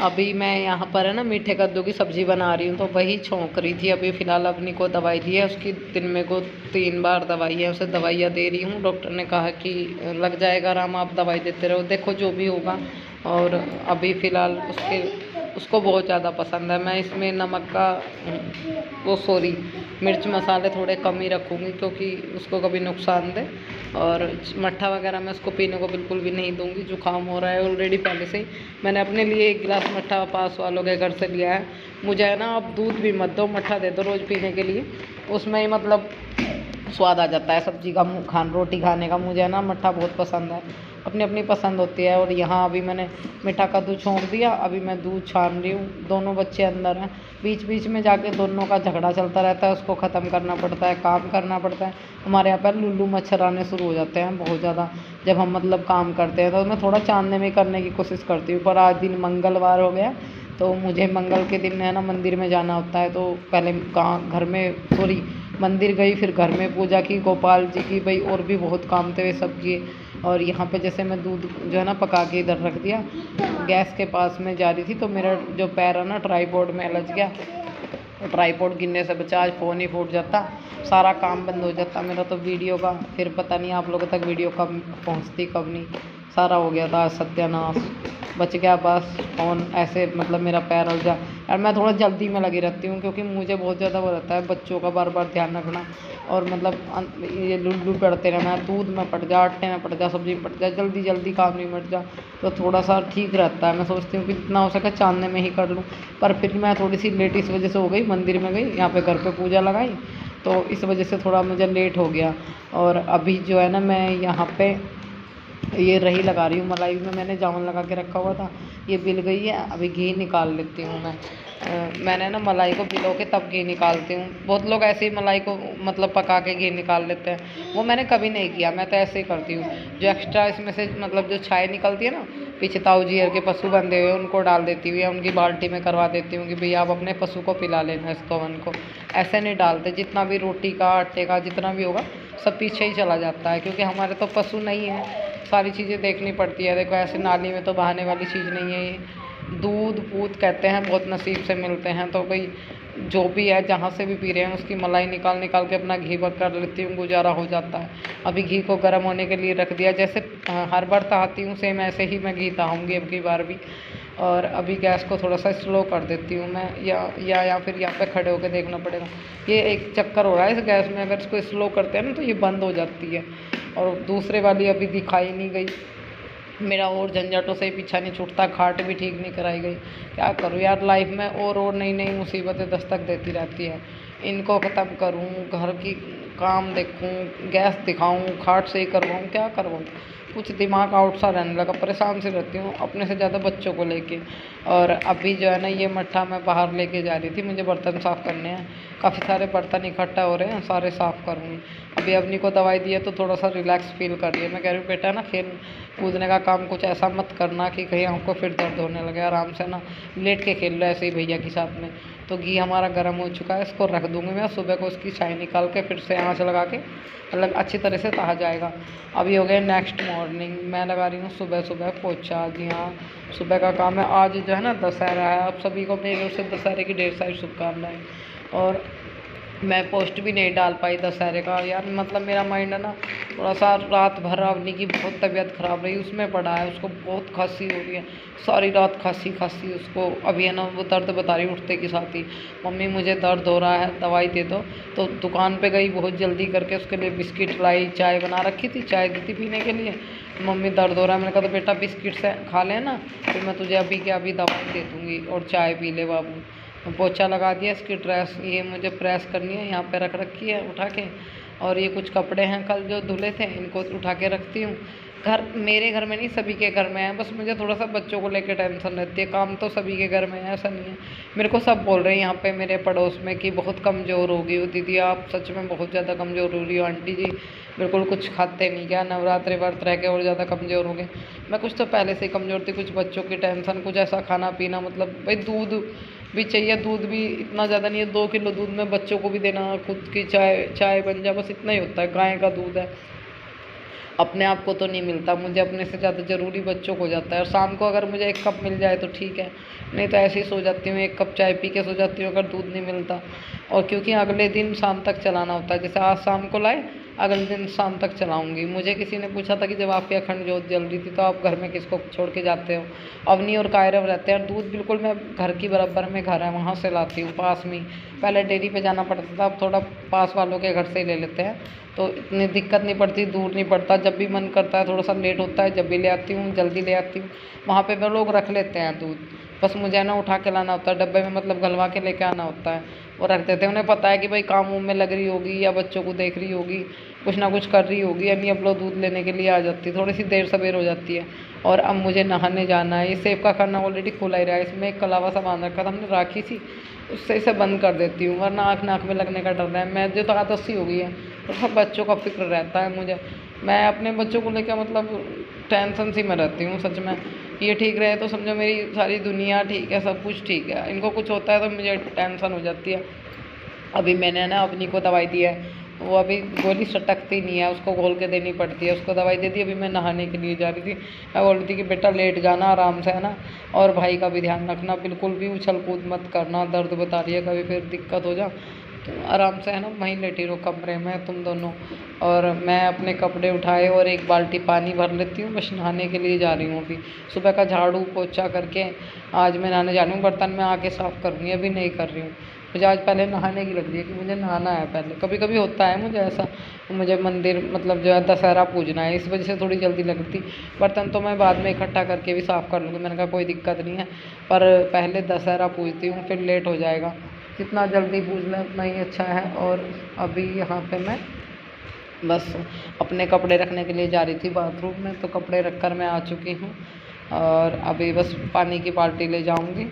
अभी मैं यहाँ पर है ना मीठे कद्दू की सब्ज़ी बना रही हूँ, तो वही छौंक रही थी। अभी फ़िलहाल अपनी को दवाई दी है, उसकी दिन में को 3 बार दवाई है, उसे दवाइयाँ दे रही हूँ। डॉक्टर ने कहा कि लग जाएगा आराम, आप दवाई देते रहो, देखो जो भी होगा। और अभी फ़िलहाल उसको बहुत ज़्यादा पसंद है। मैं इसमें नमक का वो सॉरी मिर्च मसाले थोड़े कम ही रखूँगी, क्योंकि उसको कभी नुकसान दे। और मट्ठा वगैरह मैं उसको पीने को बिल्कुल भी नहीं दूँगी, जुकाम हो रहा है ऑलरेडी पहले से ही। मैंने अपने लिए 1 गिलास मट्ठा पास वालों के घर से लिया है। मुझे है ना, आप दूध भी मत दो, मट्ठा दे दो रोज़ पीने के लिए, उसमें ही मतलब स्वाद आ जाता है सब्जी का, रोटी खाने का। मुझे है ना मट्ठा बहुत पसंद है, अपनी अपनी पसंद होती है। और यहाँ अभी मैंने मीठा कद्दू छोंक दिया, अभी मैं दूध छान रही हूँ। दोनों बच्चे अंदर हैं, बीच बीच में जाके दोनों का झगड़ा चलता रहता है, उसको ख़त्म करना पड़ता है, काम करना पड़ता है। हमारे यहाँ पर लुल्लू मच्छर आने शुरू हो जाते हैं बहुत ज़्यादा जब हम मतलब काम करते हैं, तो मैं थोड़ा चाँदने में करने की कोशिश करती हूँ। पर आज दिन मंगलवार हो गया, तो मुझे मंगल के दिन है ना मंदिर में जाना होता है। तो पहले घर में सॉरी मंदिर गई, फिर घर में पूजा की गोपाल जी की भाई, और भी बहुत काम थे वे सब किए। और यहाँ पे जैसे मैं दूध जो है ना पका के इधर रख दिया, गैस के पास में जा रही थी, तो मेरा जो पैर है ना ट्राईपॉड में अलझ गया। ट्राईपॉड गिरने से बचा, आज फ़ोन ही फूट जाता, सारा काम बंद हो जाता मेरा तो वीडियो का। फिर पता नहीं आप लोगों तक वीडियो कब पहुँचती कब नहीं, सारा हो गया था सत्यानाश। बच गया बस फ़ोन, ऐसे मतलब मेरा पैर उलझा। और मैं थोड़ा जल्दी में लगी रहती हूँ, क्योंकि मुझे बहुत ज़्यादा वो रहता है बच्चों का बार बार ध्यान रखना। और मतलब ये लुल्लू पड़ते रहना, दूध में पड़ जा, आटे में पड़ जा, सब्ज़ी में पड़ जा, जल्दी जल्दी काम नहीं मट जा, तो थोड़ा सा ठीक रहता है। मैं सोचती हूँ कि जितना हो सके चाँदने में ही कर लूँ। पर फिर मैं थोड़ी सी लेट इस वजह से हो गई, मंदिर में गई, यहाँ पे घर पे पूजा लगाई, तो इस वजह से थोड़ा मुझे लेट हो गया। और अभी जो है ना मैं यहाँ पे ये रही लगा रही हूँ, मलाई में मैंने जामुन लगा के रखा हुआ था, ये बिल गई है। अभी घी निकाल लेती हूँ मैं। मैंने ना मलाई को भिगो के तब घी निकालती हूँ। बहुत लोग ऐसे ही मलाई को मतलब पका के घी निकाल लेते हैं, वो मैंने कभी नहीं किया, मैं तो ऐसे ही करती हूँ। जो एक्स्ट्रा इसमें से मतलब जो छाई निकलती है ना, पीछे ताऊ जी के पशु बंधे हुए उनको डाल देती हूँ, या उनकी बाल्टी में करवा देती हूँ कि भैया आप अपने पशु को पिला लेना इस कवन को। ऐसे नहीं डालते, जितना भी रोटी का आटे का जितना भी होगा सब पीछे ही चला जाता है, क्योंकि हमारे तो पशु नहीं है, सारी चीज़ें देखनी पड़ती है। देखो ऐसे नाली में तो बहाने वाली चीज़ नहीं है ये। दूध पूत कहते हैं बहुत नसीब से मिलते हैं, तो भाई जो भी है जहाँ से भी पी रहे हैं उसकी मलाई निकाल निकाल के अपना घी बक कर लेती हूँ, गुजारा हो जाता है। अभी घी को गर्म होने के लिए रख दिया, जैसे हर बार तहाती हूँ सेम ऐसे ही मैं घी तहाऊँगी अब की बार भी। और अभी गैस को थोड़ा सा स्लो कर देती हूँ मैं, या फिर यहाँ पे खड़े होकर देखना पड़ेगा। ये एक चक्कर हो रहा है इस गैस में, अगर इसको स्लो करते हैं ना तो ये बंद हो जाती है। और दूसरे वाली अभी दिखाई नहीं गई, मेरा और झंझटों से ही पीछा नहीं छूटता, खाट भी ठीक नहीं कराई गई। क्या करूँ यार, लाइफ में और नई नई मुसीबतें दस्तक देती रहती है। इनको ख़त्म करूँ, घर की काम देखूँ, गैस दिखाऊँ, खाट सही करवाऊँ, क्या करवाऊँ, कुछ दिमाग आउट सा रहने लगा, परेशान से रहती हूँ अपने से ज़्यादा बच्चों को लेके। और अभी जो है ना ये मट्ठा मैं बाहर लेके जा रही थी, मुझे बर्तन साफ़ करने हैं, काफ़ी सारे बर्तन इकट्ठा हो रहे हैं, सारे साफ़ करूँगी। अभी अपनी को दवाई दी है तो थोड़ा सा रिलैक्स फील कर रही है। मैं कह रही हूँ बेटा ना खेल कूदने का काम कुछ ऐसा मत करना कि कहीं आपको फिर दर्द होने लगे, आराम से ना लेट के खेल लो ऐसे ही भैया के साथ में। तो घी हमारा गर्म हो चुका है, इसको रख दूँगी मैं, सुबह को उसकी चाय निकाल के फिर से आँच लगा के मतलब अच्छी तरह से तहा जाएगा। अभी हो गया नेक्स्ट मॉर्निंग, मैं लगा रही हूँ सुबह सुबह पोछा। जी हाँ, सुबह का काम है। आज जो है ना दशहरा है, आप सभी को मेरी ओर से दशहरे की ढेर सारी शुभकामनाएँ। और मैं पोस्ट भी नहीं डाल पाई दशहरे का यार, मतलब मेरा माइंड है ना थोड़ा सा, रात भर अवनी की बहुत तबीयत ख़राब रही, उसमें पड़ा है, उसको बहुत खांसी हो रही है, सारी रात खांसी खांसी उसको। अभी है ना वो दर्द बता रही उठते के साथ ही, मम्मी मुझे दर्द हो रहा है दवाई दे दो। तो दुकान पे गई बहुत जल्दी करके, उसके लिए बिस्किट लाई, चाय बना रखी थी, चाय दी थी पीने के लिए। मम्मी दर्द हो रहा है, मैंने कहा तो बेटा बिस्किट से खा लेना, फिर मैं तुझे अभी के अभी दवाई दे दूँगी और चाय पी ले बाबू। पोछा लगा दिया, इसकी ड्रेस ये मुझे प्रेस करनी है, यहाँ पे रख रखी है उठा के। और ये कुछ कपड़े हैं कल जो धुले थे, इनको उठा के रखती हूँ। घर मेरे घर में नहीं सभी के घर में है, बस मुझे थोड़ा सा बच्चों को लेकर टेंशन रहती है। काम तो सभी के घर में है, ऐसा नहीं है। मेरे को सब बोल रहे हैं यहाँ पे मेरे पड़ोस में कि बहुत कमज़ोर हो गई हो दीदी आप, सच में बहुत ज़्यादा कमज़ोर हो रही हो आंटी जी, बिल्कुल कुछ खाते नहीं क्या, नवरात्रि व्रत रह के और ज़्यादा कमज़ोर हो गए। मैं कुछ तो पहले से ही कमज़ोर थी, कुछ बच्चों की टेंशन, कुछ ऐसा खाना पीना, मतलब भाई दूध भी चाहिए, दूध भी इतना ज़्यादा नहीं है, 2 किलो दूध में बच्चों को भी देना, खुद की चाय चाय बन जाए, बस इतना ही होता है, गाय का दूध है। अपने आप को तो नहीं मिलता, मुझे अपने से ज़्यादा ज़रूरी बच्चों को हो जाता है। और शाम को अगर मुझे 1 कप मिल जाए तो ठीक है, नहीं तो ऐसे ही सो जाती हूँ, 1 कप चाय पी के सो जाती हूँ अगर दूध नहीं मिलता। और क्योंकि अगले दिन शाम तक चलाना होता है, जैसे आज शाम को लाए, अगले दिन शाम तक चलाऊँगी। मुझे किसी ने पूछा था कि जब आपकी अखंड जोत जल रही थी तो आप घर में किसको छोड़ के जाते हो? अवनी और कायरव रहते हैं, और दूध बिल्कुल मैं घर की बराबर में घर है वहाँ से लाती हूँ, पास में ही। पहले डेयरी पे जाना पड़ता था, अब थोड़ा पास वालों के घर से ही ले लेते हैं, तो इतनी दिक्कत नहीं पड़ती, दूर नहीं पड़ता। जब भी मन करता है, थोड़ा सा लेट होता है, जब भी ले आती हूँ, जल्दी ले आती हूँ। वहाँ पे वो लोग रख लेते हैं दूध, बस मुझे है ना उठा के लाना होता है, डब्बे में मतलब गलवा के लेके आना होता है। वो रख देते हैं, उन्हें पता है कि भाई काम वाम में लग रही होगी या बच्चों को देख रही होगी, कुछ ना कुछ कर रही होगी, यानी अब लोग दूध लेने के लिए आ जाती है, थोड़ी सी देर सवेर हो जाती है। और अब मुझे नहाने जाना है। ये सेब का खाना ऑलरेडी खुला ही रहा है, इसमें एक कलावा सा बांध रखा था हमने, राखी सी, उससे इसे बंद कर देती हूँ, वरना आँख नाक में लगने का डर है। मुझे तो आदत सी हो गई है, तो सब बच्चों का फिक्र रहता है मुझे। मैं अपने बच्चों को लेकर मतलब टेंशन सी में रहती हूँ सच में। ये ठीक रहे तो समझो मेरी सारी दुनिया ठीक है, सब कुछ ठीक है। इनको कुछ होता है तो मुझे टेंशन हो जाती है। अभी मैंने ना अपनी को दवाई दी है, वो अभी गोली सटकती नहीं है, उसको घोल के देनी पड़ती है, उसको दवाई दे दी। अभी मैं नहाने के लिए जा रही थी, मैं बोल रही थी कि बेटा लेट जाना आराम से, है ना, और भाई का भी ध्यान रखना, बिल्कुल भी उछल कूद मत करना, दर्द बता रही है, कभी फिर दिक्कत हो जा तो आराम से, है ना, वहीं लेटी रहो कमरे में तुम दोनों। और मैं अपने कपड़े उठाए और 1 बाल्टी पानी भर लेती हूँ, बस नहाने के लिए जा रही हूँ। अभी सुबह का झाड़ू पोछा करके आज मैं नहाने जा रही हूँ, बर्तन में आके साफ़ करूँगी, अभी नहीं कर रही हूँ। मुझे आज पहले नहाने की लग रही है कि मुझे नहाना है पहले। कभी कभी होता है मुझे ऐसा, मुझे मंदिर मतलब जो है दशहरा पूजना है, इस वजह से थोड़ी जल्दी लगती। बर्तन तो मैं बाद में इकट्ठा करके भी साफ़ कर लूँगी, मैंने कहा कोई दिक्कत नहीं है, पर पहले दशहरा पूजती हूँ, फिर लेट हो जाएगा। जितना जल्दी पूज लें उतना ही अच्छा है। और अभी यहाँ पे मैं बस अपने कपड़े रखने के लिए जा रही थी बाथरूम में, तो कपड़े रख कर मैं आ चुकी हूँ, और अभी बस पानी की बाल्टी ले जाऊँगी।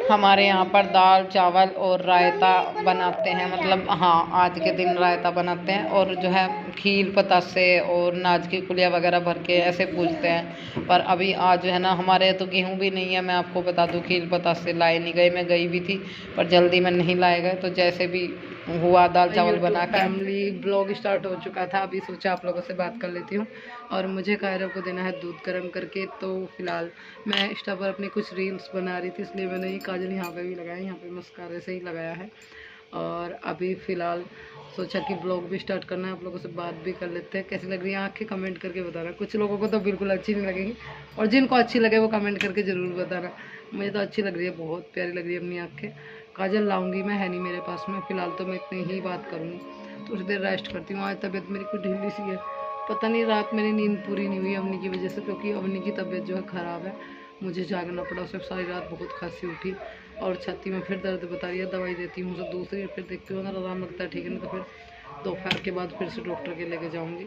हमारे यहाँ पर दाल चावल और रायता बनाते हैं, मतलब हाँ आज के दिन रायता बनाते हैं, और जो है खीर पतासे और नाज की कुलिया वगैरह भर के ऐसे पूजते हैं। पर अभी आज जो है ना हमारे तो गेहूँ भी नहीं है, मैं आपको बता दूँ, खीर पतासे लाए नहीं गए, मैं गई भी थी पर जल्दी में नहीं लाए गए, तो जैसे भी हुआ दाल चावल बना के फैमिली ब्लॉग स्टार्ट हो चुका था। अभी सोचा आप लोगों से बात कर लेती हूँ। और मुझे कायरा को देना है दूध गर्म करके, तो फिलहाल मैं इंस्टा पर अपनी कुछ रील्स बना रही थी, इसलिए मैंने ये काजल यहाँ पे भी लगाया, यहाँ पे मस्कारे से ही लगाया है। और अभी फ़िलहाल सोचा कि ब्लॉग भी स्टार्ट करना है, आप लोगों से बात भी कर लेते हैं। कैसी लग रही है आँखें, कमेंट करके बताना। कुछ लोगों को तो बिल्कुल अच्छी नहीं लगेगी, और जिनको अच्छी लगे वो कमेंट करके ज़रूर बताना। मुझे तो अच्छी लग रही है, बहुत प्यारी लग रही है अपनी आँखें। काजल लाऊंगी मैं, है नहीं मेरे पास में, फ़िलहाल तो मैं इतनी ही बात करूँगी। थोड़ी देर रेस्ट करती हूँ, आज तबीयत मेरी कुछ ढीली सी है, पता नहीं रात मेरी नींद पूरी नहीं हुई अवनी की वजह से, क्योंकि अवनी की तबीयत जो है ख़राब है, मुझे जागना पड़ा, उससे सारी रात बहुत खांसी उठी, और छाती में फिर दर्द बता रही है। दवाई देती हूँ सब दूसरी, फिर देखती हूँ अगर आराम लगता है ठीक है, नहीं तो फिर दोपहर के बाद फिर से डॉक्टर के लेके जाऊँगी।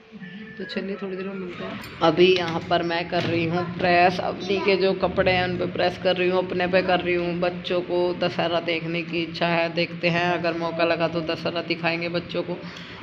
तो चलिए थोड़ी देर में मिलते हैं। अभी यहाँ पर मैं कर रही हूँ प्रेस, अवनी के जो कपड़े हैं उन पर प्रेस कर रही हूँ, अपने पे कर रही हूँ। बच्चों को दशहरा देखने की इच्छा है, देखते हैं अगर मौका लगा तो दशहरा दिखाएंगे बच्चों को।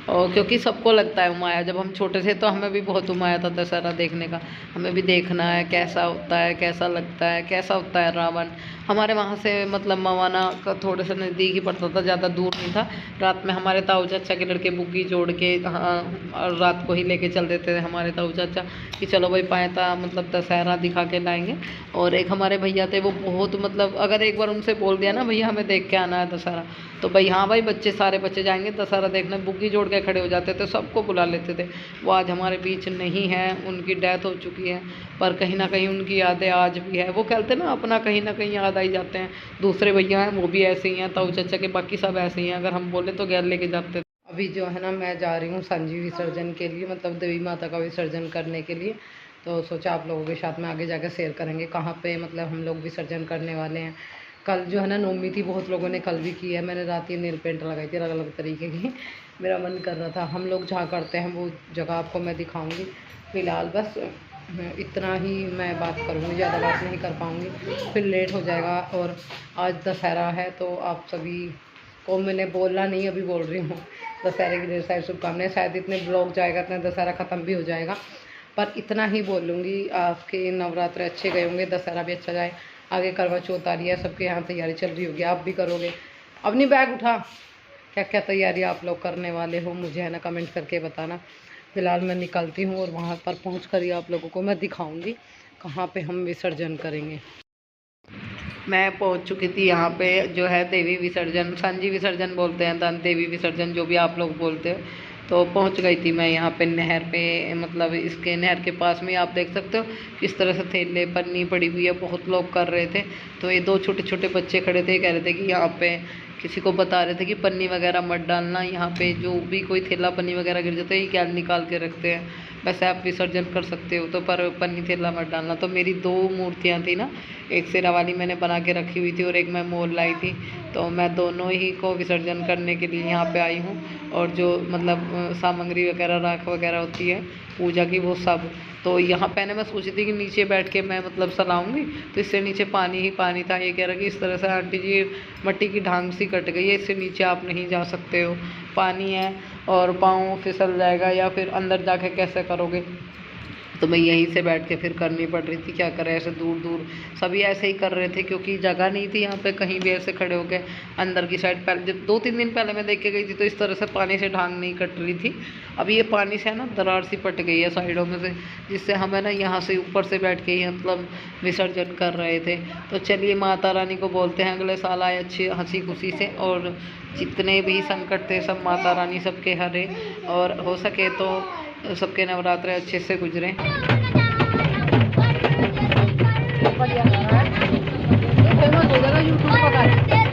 और क्योंकि सबको लगता है उमाया, जब हम छोटे थे तो हमें भी बहुत उमाया था दशहरा देखने का, हमें भी देखना है कैसा होता है, कैसा लगता है, कैसा होता है रावण। हमारे वहाँ से मतलब मवाना का थोड़े से नज़दीक ही पड़ता था, ज़्यादा दूर नहीं था। रात में हमारे ताऊ चाचा के लड़के बुग्गी जोड़ के और रात को ही लेके चल देते थे हमारे ताऊ चाचा कि चलो भाई पायता मतलब दशहरा दिखा के लाएंगे। और एक हमारे भैया थे, वो बहुत मतलब अगर एक बार उनसे बोल दिया ना भैया हमें देख के आना है दशहरा, तो भाई हाँ भाई बच्चे सारे बच्चे जाएंगे दशहरा देखने, बुग्गी जोड़ के खड़े हो जाते थे, सबको बुला लेते थे। वो आज हमारे बीच नहीं है, उनकी डेथ हो चुकी है, पर कहीं ना कहीं उनकी यादें आज भी है। वो कहते ना अपना कहीं ना कहीं याद आई जाते हैं। दूसरे भैया हैं वो भी ऐसे ही हैं, ताऊ चाचा के बाकी सब ऐसे ही हैं, अगर हम बोले तो गैर लेके जाते हैं। अभी जो है ना मैं जा रही हूँ संजी विसर्जन के लिए, मतलब देवी माता का विसर्जन करने के लिए। तो सोचा आप लोगों के साथ में आगे जाकर शेयर करेंगे कहाँ पे मतलब हम लोग विसर्जन करने वाले हैं। कल जो है ना नवमी थी, बहुत लोगों ने कल भी की है। मैंने रात ही नेल पेंट लगाई थी अलग अलग तरीके की, मेरा मन कर रहा था। हम लोग जहाँ करते हैं वो जगह आपको मैं दिखाऊंगी। फ़िलहाल बस इतना ही मैं बात करूँगी, ज़्यादा बात नहीं कर पाऊँगी, फिर लेट हो जाएगा। और आज दशहरा है तो आप सभी वो मैंने बोलना नहीं, अभी बोल रही हूँ। दशहरे की ढेर सारी शुभकामनाएं। शायद इतने ब्लॉग जाएगा, इतना दशहरा ख़त्म भी हो जाएगा, पर इतना ही बोल लूँगी, आपके नवरात्र अच्छे गए होंगे, दशहरा भी अच्छा जाए। आगे करवा चौथ आ रही है, सबके यहाँ तैयारी चल रही होगी, आप भी करोगे। अपनी बैग उठा, क्या क्या तैयारी आप लोग करने वाले हो मुझे है ना कमेंट करके बताना। फ़िलहाल मैं निकलती हूँ और वहाँ पर पहुँच कर ही आप लोगों को मैं दिखाऊँगी कहाँ पे हम विसर्जन करेंगे। मैं पहुंच चुकी थी यहाँ पे, जो है देवी विसर्जन, सांझी विसर्जन बोलते हैं, दान देवी विसर्जन जो भी आप लोग बोलते हो। तो पहुंच गई थी मैं यहाँ पे नहर पे, मतलब इसके नहर के पास में आप देख सकते हो किस तरह से थैले पन्नी पड़ी हुई है, बहुत लोग कर रहे थे। तो ये 2 छोटे छोटे बच्चे खड़े थे, कह रहे थे कि यहाँ पे किसी को बता रहे थे कि पन्नी वगैरह मत डालना, यहाँ पे जो भी कोई थैला पन्नी वगैरह गिर जाता है ये क्या निकाल के रखते हैं, वैसे आप विसर्जन कर सकते हो तो, पर पन्नी थैला मत डालना। तो मेरी 2 मूर्तियाँ थी ना, एक शेरा वाली मैंने बना के रखी हुई थी और एक मैं मोर लाई थी। तो मैं दोनों ही को विसर्जन करने के लिए यहाँ पे आई हूँ। और जो मतलब सामग्री वगैरह राख वगैरह होती है पूजा की, वो सब तो यहाँ पहले मैं सोची थी कि नीचे बैठ के मैं मतलब सलाऊंगी, तो इससे नीचे पानी ही पानी था। ये कह रहा कि इस तरह से आंटी जी मट्टी की ढांग सी कट गई है, इससे नीचे आप नहीं जा सकते हो, पानी है और पाँव फिसल जाएगा या फिर अंदर जाके कैसे करोगे। तो मैं यहीं से बैठ के फिर करनी पड़ रही थी, क्या करें, ऐसे दूर दूर सभी ऐसे ही कर रहे थे क्योंकि जगह नहीं थी यहाँ पे कहीं भी ऐसे खड़े होके अंदर की साइड। पहले जब 2-3 दिन पहले मैं देख के गई थी तो इस तरह से पानी से ढांग नहीं कट रही थी। अभी ये पानी से है ना दरार सी पट गई है साइडों में से, जिससे हमें ना यहाँ से ऊपर से बैठ के ही मतलब विसर्जन कर रहे थे। तो चलिए माता रानी को बोलते हैं अगले साल आए अच्छी हंसी खुशी से, और जितने भी संकट थे सब माता रानी सबके हरे, और हो सके तो सबके नवरात्रे अच्छे से गुजरें। फेमस हो जाएगा यूट्यूब पर।